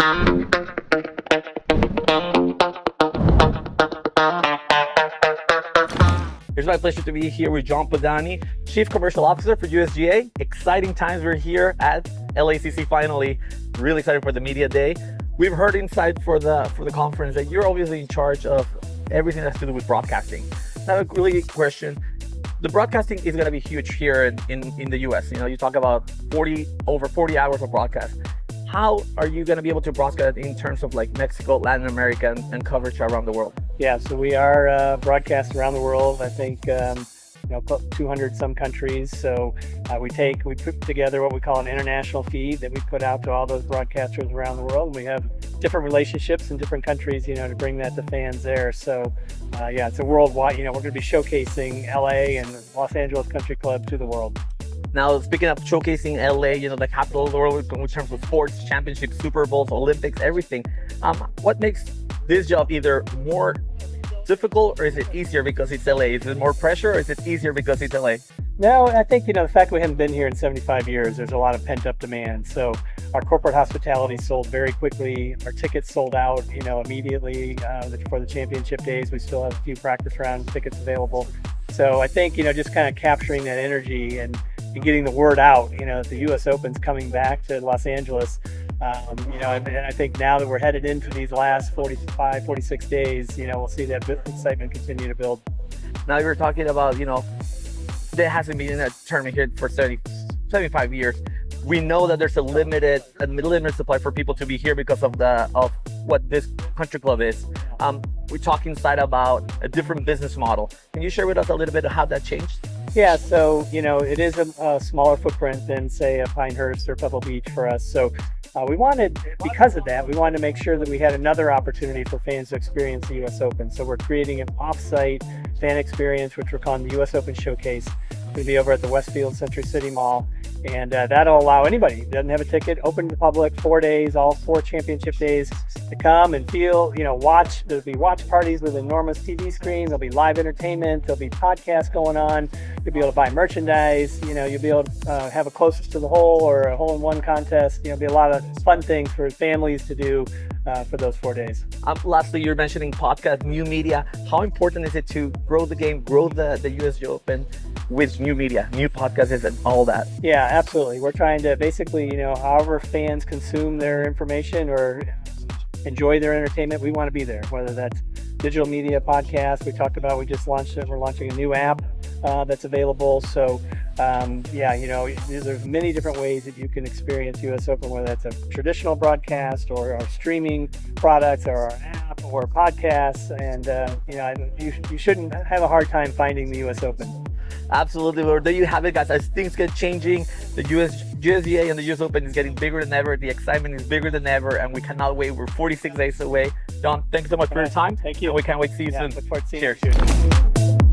It's my pleasure to be here with Jon Podany, Chief Commercial Officer for USGA. Exciting times. We're here at LACC finally. Really excited for the media day. We've heard inside for the conference that you're obviously in charge of everything that has to do with broadcasting. Now, a really question. The broadcasting is going to be huge here in the US. You know, you talk about over 40 hours of broadcast. How are you going to be able to broadcast in terms of like Mexico, Latin America, and coverage around the world? Yeah, so we are broadcast around the world. I think 200 some countries. So we put together what we call an international feed that we put out to all those broadcasters around the world. And we have different relationships in different countries, to bring that to fans there. So yeah, it's a worldwide. We're going to be showcasing LA and Los Angeles Country Club to the world. Now, speaking of showcasing LA, the capital of the world in terms of sports, championships, Super Bowls, Olympics, everything. What makes this job either more difficult or is it easier because it's LA? Is it more pressure or is it easier because it's LA? No, I think, the fact that we haven't been here in 75 years, there's a lot of pent up demand. So our corporate hospitality sold very quickly. Our tickets sold out, immediately for the championship days. We still have a few practice round tickets available. So I think, just kind of capturing that energy and getting the word out, the U.S. Open's coming back to Los Angeles. And I think now that we're headed into these last 45, 46 days, we'll see that excitement continue to build. Now you're talking about, there hasn't been a tournament here for 75 years. We know that there's a limited supply for people to be here because of what this country club is. We talk inside about a different business model. Can you share with us a little bit of how that changed? Yeah, so, it is a smaller footprint than, say, a Pinehurst or Pebble Beach for us. So because of that, we wanted to make sure that we had another opportunity for fans to experience the U.S. Open. So we're creating an off-site fan experience, which we're calling the U.S. Open Showcase. It's going to be over at the Westfield Century City Mall. And that'll allow anybody who doesn't have a ticket, open to the public, 4 days, all 4 championship days, to come and feel, watch. There'll be watch parties with an enormous TV screen. There'll be live entertainment. There'll be podcasts going on. You'll be able to buy merchandise. You'll be able to have a closest to the hole or a hole-in-one contest. There'll be a lot of fun things for families to do for those 4 days. Lastly, you're mentioning podcast, new media. How important is it to grow the game, grow the USGA Open with new media, new podcasts and all that? Yeah, absolutely. We're trying to basically, however fans consume their information or enjoy their entertainment, we want to be there, whether that's digital media, podcast. We just launched it. We're launching a new app that's available. So there's many different ways that you can experience US Open, whether that's a traditional broadcast or our streaming products or our app or podcasts. And, you shouldn't have a hard time finding the US Open. Absolutely. Well, there you have it, guys. As things get changing, the USGA and the US Open is getting bigger than ever. The excitement is bigger than ever, and we cannot wait. We're 46 days away. Jon, thanks so much for your time. Thank you. And we can't wait to see you soon. Look forward to seeing Cheers. you soon.